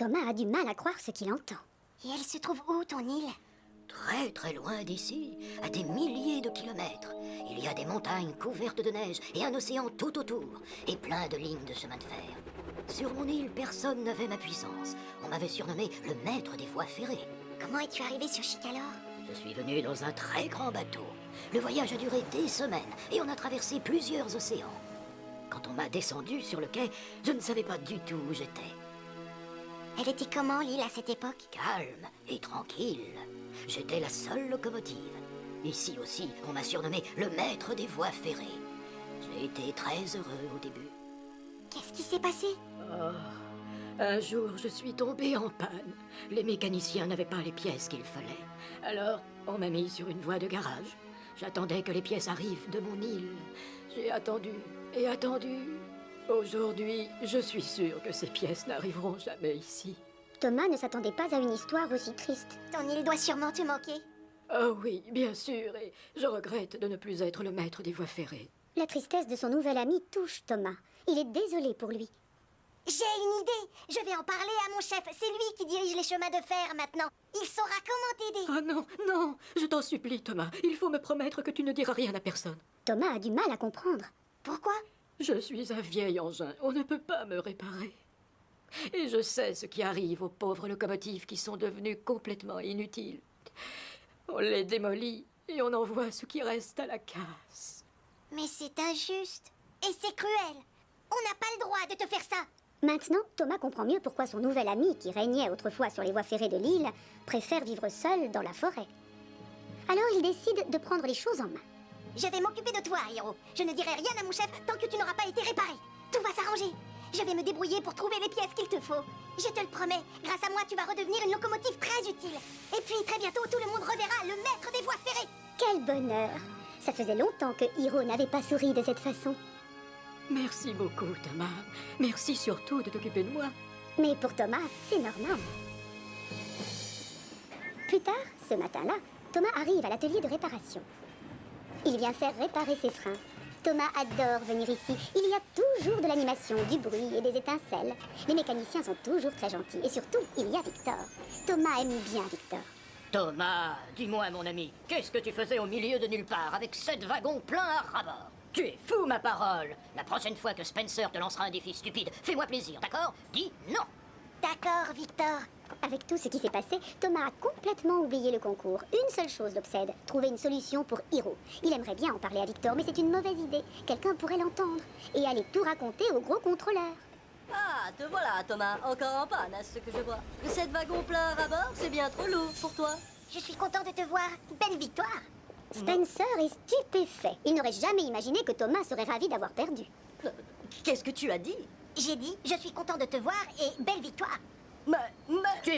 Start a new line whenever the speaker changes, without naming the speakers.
Thomas a du mal à croire ce qu'il entend.
Et elle se trouve où, ton île?
Très très loin d'ici, à des milliers de kilomètres, il y a des montagnes couvertes de neige et un océan tout autour, et plein de lignes de chemin de fer. Sur mon île, personne n'avait ma puissance. On m'avait surnommé le maître des voies ferrées.
Comment es-tu arrivé sur Chicalor?
Je suis venu dans un très grand bateau. Le voyage a duré des semaines et on a traversé plusieurs océans. Quand on m'a descendu sur le quai, je ne savais pas du tout où j'étais.
Elle était comment, l'île, à cette époque?
Calme et tranquille. J'étais la seule locomotive. Ici aussi, on m'a surnommé le maître des voies ferrées. J'ai été très heureux au début.
Qu'est-ce qui s'est passé?
Un jour, je suis tombée en panne. Les mécaniciens n'avaient pas les pièces qu'il fallait. Alors, on m'a mis sur une voie de garage. J'attendais que les pièces arrivent de mon île. J'ai attendu et attendu. Aujourd'hui, je suis sûre que ces pièces n'arriveront jamais ici.
Thomas ne s'attendait pas à une histoire aussi triste.
Ton île doit sûrement te manquer.
Oh oui, bien sûr, et je regrette de ne plus être le maître des voies ferrées.
La tristesse de son nouvel ami touche Thomas. Il est désolé pour lui.
J'ai une idée. Je vais en parler à mon chef. C'est lui qui dirige les chemins de fer maintenant. Il saura comment t'aider.
Ah non, non, je t'en supplie, Thomas. Il faut me promettre que tu ne diras rien à personne.
Thomas a du mal à comprendre.
Pourquoi?
Je suis un vieil engin. On ne peut pas me réparer. Et je sais ce qui arrive aux pauvres locomotives qui sont devenues complètement inutiles. On les démolit et on envoie ce qui reste à la casse.
Mais c'est injuste. Et c'est cruel. On n'a pas le droit de te faire ça.
Maintenant, Thomas comprend mieux pourquoi son nouvel ami, qui régnait autrefois sur les voies ferrées de l'île, préfère vivre seul dans la forêt. Alors il décide de prendre les choses en main.
Je vais m'occuper de toi, Hiro. Je ne dirai rien à mon chef tant que tu n'auras pas été réparé. Tout va s'arranger. Je vais me débrouiller pour trouver les pièces qu'il te faut. Je te le promets, grâce à moi, tu vas redevenir une locomotive très utile. Et puis, très bientôt, tout le monde reverra le maître des voies ferrées.
Quel bonheur! Ça faisait longtemps que Hiro n'avait pas souri de cette façon.
Merci beaucoup, Thomas. Merci surtout de t'occuper de moi.
Mais pour Thomas, c'est normal. Plus tard, ce matin-là, Thomas arrive à l'atelier de réparation. Il vient faire réparer ses freins. Thomas adore venir ici. Il y a toujours de l'animation, du bruit et des étincelles. Les mécaniciens sont toujours très gentils. Et surtout, il y a Victor. Thomas aime bien Victor.
Thomas, dis-moi, mon ami, qu'est-ce que tu faisais au milieu de nulle part avec 7 wagons pleins à ras-bord? Tu es fou, ma parole! La prochaine fois que Spencer te lancera un défi stupide, fais-moi plaisir, d'accord? Dis non!
D'accord, Victor.
Avec tout ce qui s'est passé, Thomas a complètement oublié le concours. Une seule chose l'obsède, trouver une solution pour Hiro. Il aimerait bien en parler à Victor, mais c'est une mauvaise idée. Quelqu'un pourrait l'entendre et aller tout raconter au gros contrôleur.
Ah, te voilà, Thomas. Encore en panne, à ce que je vois. 7 wagons pleins à bord, c'est bien trop lourd pour toi.
Je suis content de te voir. Belle victoire.
Spencer est stupéfait. Il n'aurait jamais imaginé que Thomas serait ravi d'avoir perdu.
Qu'est-ce que tu as dit?
J'ai dit, je suis content de te voir et belle victoire.
Mais...
Tu es